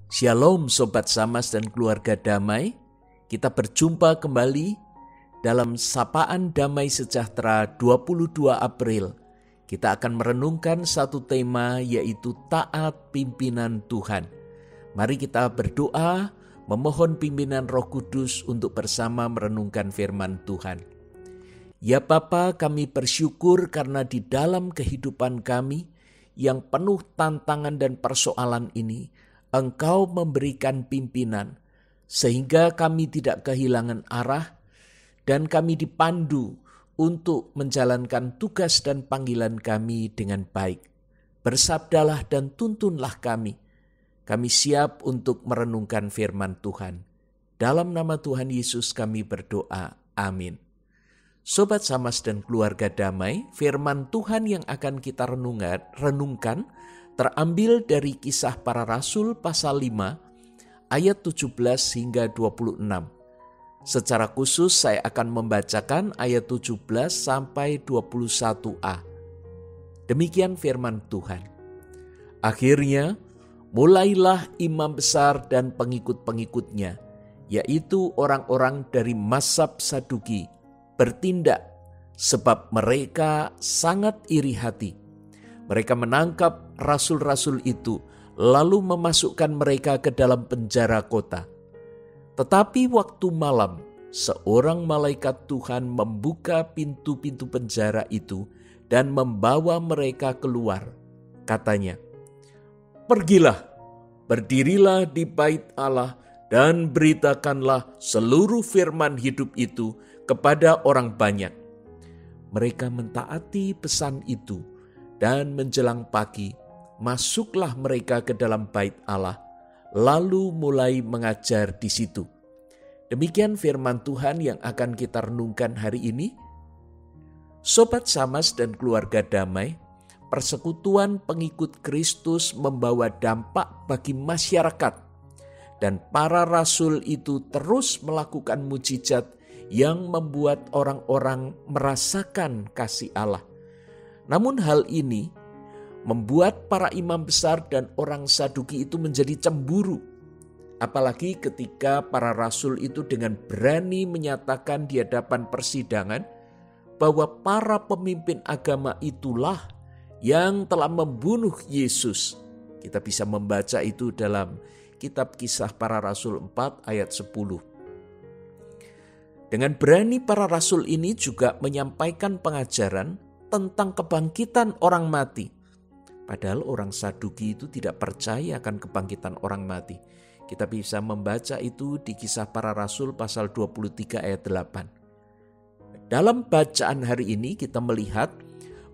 Shalom Sobat Samas dan keluarga damai. Kita berjumpa kembali dalam Sapaan Damai Sejahtera 22 April. Kita akan merenungkan satu tema, yaitu taat pimpinan Tuhan. Mari kita berdoa memohon pimpinan Roh Kudus untuk bersama merenungkan firman Tuhan. Ya Bapa, kami bersyukur karena di dalam kehidupan kami yang penuh tantangan dan persoalan ini, Engkau memberikan pimpinan, sehingga kami tidak kehilangan arah dan kami dipandu untuk menjalankan tugas dan panggilan kami dengan baik. Bersabdalah dan tuntunlah kami. Kami siap untuk merenungkan firman Tuhan. Dalam nama Tuhan Yesus kami berdoa. Amin. Sobat Samas dan keluarga damai, firman Tuhan yang akan kita renungkan terambil dari Kisah Para Rasul pasal 5 ayat 17 hingga 26. Secara khusus saya akan membacakan ayat 17 sampai 21a. Demikian firman Tuhan. Akhirnya mulailah imam besar dan pengikut-pengikutnya, yaitu orang-orang dari mazhab Saduki, bertindak sebab mereka sangat iri hati. Mereka menangkap rasul-rasul itu, lalu memasukkan mereka ke dalam penjara kota. Tetapi waktu malam, seorang malaikat Tuhan membuka pintu-pintu penjara itu dan membawa mereka keluar. Katanya, "Pergilah, berdirilah di bait Allah dan beritakanlah seluruh firman hidup itu kepada orang banyak." Mereka mentaati pesan itu. Dan menjelang pagi, masuklah mereka ke dalam bait Allah, lalu mulai mengajar di situ. Demikian firman Tuhan yang akan kita renungkan hari ini. Sobat Samas dan keluarga damai, persekutuan pengikut Kristus membawa dampak bagi masyarakat. Dan para rasul itu terus melakukan mujizat yang membuat orang-orang merasakan kasih Allah. Namun hal ini membuat para imam besar dan orang Saduki itu menjadi cemburu. Apalagi ketika para rasul itu dengan berani menyatakan di hadapan persidangan bahwa para pemimpin agama itulah yang telah membunuh Yesus. Kita bisa membaca itu dalam kitab Kisah Para Rasul 4 ayat 10. Dengan berani para rasul ini juga menyampaikan pengajaran tentang kebangkitan orang mati. Padahal orang Saduki itu tidak percaya akan kebangkitan orang mati. Kita bisa membaca itu di Kisah Para Rasul pasal 23 ayat 8. Dalam bacaan hari ini kita melihat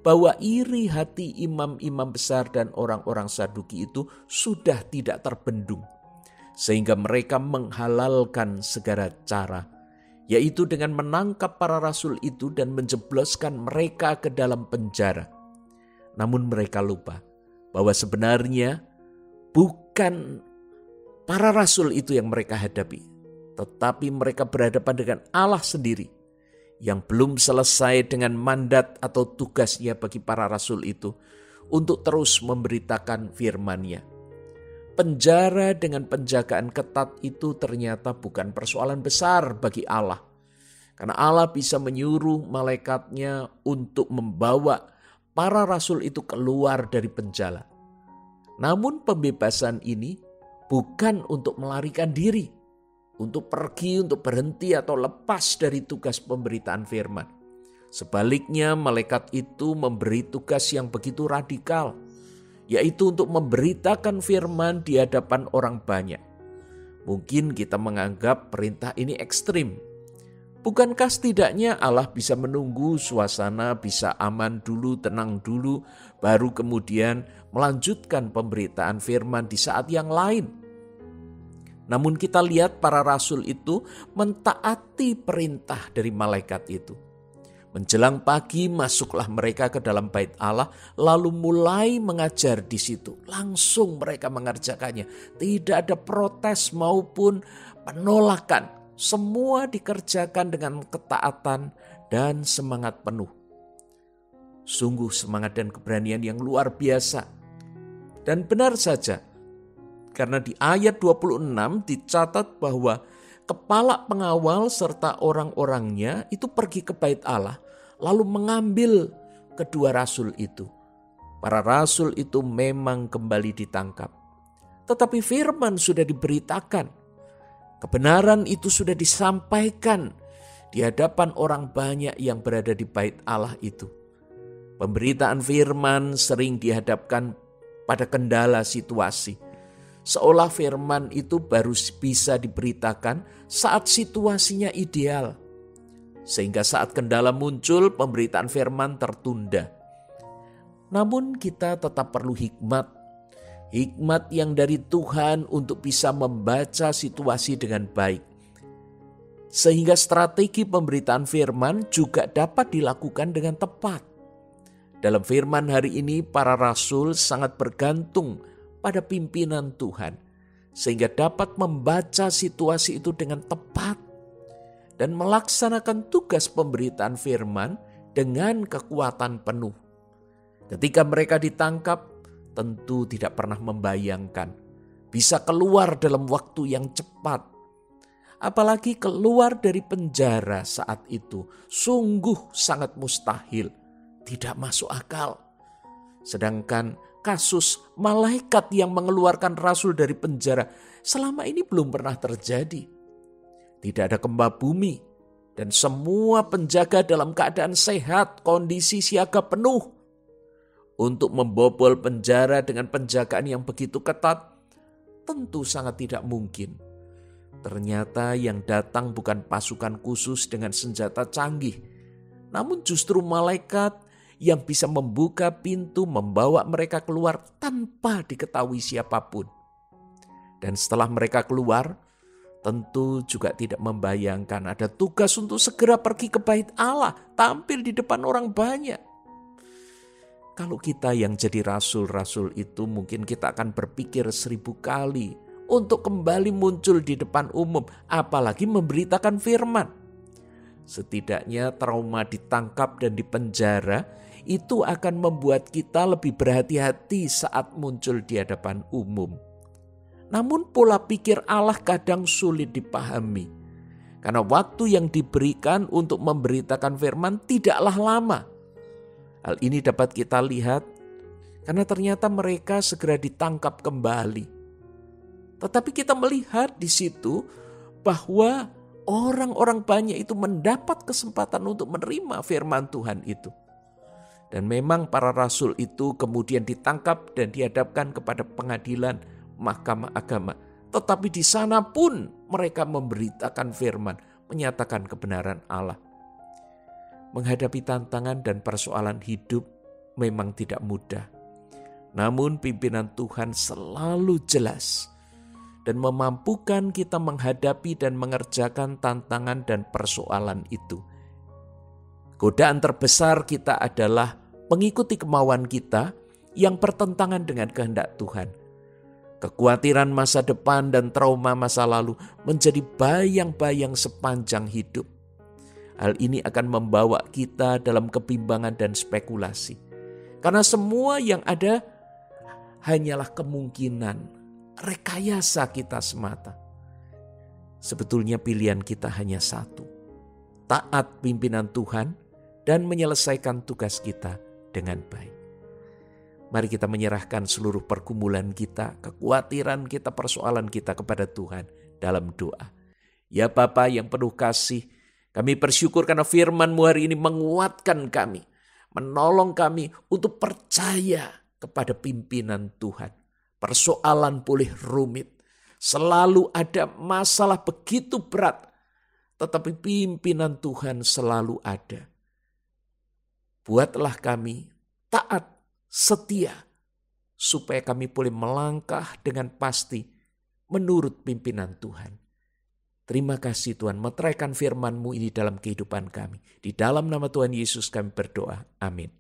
bahwa iri hati imam-imam besar dan orang-orang Saduki itu sudah tidak terbendung. Sehingga mereka menghalalkan segala cara, yaitu dengan menangkap para rasul itu dan menjebloskan mereka ke dalam penjara. Namun mereka lupa bahwa sebenarnya bukan para rasul itu yang mereka hadapi, tetapi mereka berhadapan dengan Allah sendiri yang belum selesai dengan mandat atau tugasnya bagi para rasul itu untuk terus memberitakan firman-Nya. Penjara dengan penjagaan ketat itu ternyata bukan persoalan besar bagi Allah. Karena Allah bisa menyuruh malaikatnya untuk membawa para rasul itu keluar dari penjara. Namun pembebasan ini bukan untuk melarikan diri, untuk pergi, untuk berhenti atau lepas dari tugas pemberitaan firman. Sebaliknya malaikat itu memberi tugas yang begitu radikal, yaitu untuk memberitakan firman di hadapan orang banyak. Mungkin kita menganggap perintah ini ekstrim. Bukankah setidaknya Allah bisa menunggu suasana bisa aman dulu, tenang dulu, baru kemudian melanjutkan pemberitaan firman di saat yang lain? Namun kita lihat para rasul itu mentaati perintah dari malaikat itu. Menjelang pagi masuklah mereka ke dalam bait Allah, lalu mulai mengajar di situ. Langsung mereka mengerjakannya. Tidak ada protes maupun penolakan. Semua dikerjakan dengan ketaatan dan semangat penuh. Sungguh semangat dan keberanian yang luar biasa. Dan benar saja, Karena di ayat 26 dicatat bahwa kepala pengawal serta orang-orangnya itu pergi ke bait Allah, lalu mengambil kedua rasul itu. Para rasul itu memang kembali ditangkap. Tetapi firman sudah diberitakan. Kebenaran itu sudah disampaikan di hadapan orang banyak yang berada di bait Allah itu. Pemberitaan firman sering dihadapkan pada kendala situasi. Seolah firman itu baru bisa diberitakan saat situasinya ideal. Sehingga saat kendala muncul, pemberitaan firman tertunda. Namun kita tetap perlu hikmat. Hikmat yang dari Tuhan untuk bisa membaca situasi dengan baik. Sehingga strategi pemberitaan firman juga dapat dilakukan dengan tepat. Dalam firman hari ini para rasul sangat bergantung pada pimpinan Tuhan. Sehingga dapat membaca situasi itu dengan tepat. Dan melaksanakan tugas pemberitaan firman dengan kekuatan penuh. Ketika mereka ditangkap, tentu tidak pernah membayangkan bisa keluar dalam waktu yang cepat. Apalagi keluar dari penjara saat itu sungguh sangat mustahil, tidak masuk akal. Sedangkan kasus malaikat yang mengeluarkan rasul dari penjara selama ini belum pernah terjadi. Tidak ada gempa bumi dan semua penjaga dalam keadaan sehat, kondisi siaga penuh. Untuk membobol penjara dengan penjagaan yang begitu ketat, tentu sangat tidak mungkin. Ternyata yang datang bukan pasukan khusus dengan senjata canggih, namun justru malaikat yang bisa membuka pintu membawa mereka keluar tanpa diketahui siapapun. Dan setelah mereka keluar, tentu juga tidak membayangkan ada tugas untuk segera pergi ke bait Allah, tampil di depan orang banyak. Kalau kita yang jadi rasul-rasul itu mungkin kita akan berpikir 1000 kali untuk kembali muncul di depan umum, apalagi memberitakan firman. Setidaknya trauma ditangkap dan dipenjara itu akan membuat kita lebih berhati-hati saat muncul di hadapan umum. Namun pola pikir Allah kadang sulit dipahami. Karena waktu yang diberikan untuk memberitakan firman tidaklah lama. Hal ini dapat kita lihat karena ternyata mereka segera ditangkap kembali. Tetapi kita melihat di situ bahwa orang-orang banyak itu mendapat kesempatan untuk menerima firman Tuhan itu. Dan memang para rasul itu kemudian ditangkap dan dihadapkan kepada pengadilan mahkamah agama. Tetapi di sana pun mereka memberitakan firman, menyatakan kebenaran Allah. Menghadapi tantangan dan persoalan hidup memang tidak mudah. Namun pimpinan Tuhan selalu jelas dan memampukan kita menghadapi dan mengerjakan tantangan dan persoalan itu. Godaan terbesar kita adalah mengikuti kemauan kita yang bertentangan dengan kehendak Tuhan. Kekhawatiran masa depan dan trauma masa lalu menjadi bayang-bayang sepanjang hidup. Hal ini akan membawa kita dalam kebimbangan dan spekulasi. Karena semua yang ada hanyalah kemungkinan, rekayasa kita semata. Sebetulnya pilihan kita hanya satu. Taat pimpinan Tuhan dan menyelesaikan tugas kita dengan baik. Mari kita menyerahkan seluruh pergumulan kita, kekhawatiran kita, persoalan kita kepada Tuhan dalam doa. Ya Bapa yang penuh kasih, kami bersyukur karena firman-Mu hari ini menguatkan kami, menolong kami untuk percaya kepada pimpinan Tuhan. Persoalan boleh rumit, selalu ada masalah begitu berat, tetapi pimpinan Tuhan selalu ada. Buatlah kami taat, setia, supaya kami boleh melangkah dengan pasti menurut pimpinan Tuhan. Terima kasih Tuhan, meteraikan firman-Mu ini dalam kehidupan kami. Di dalam nama Tuhan Yesus kami berdoa. Amin.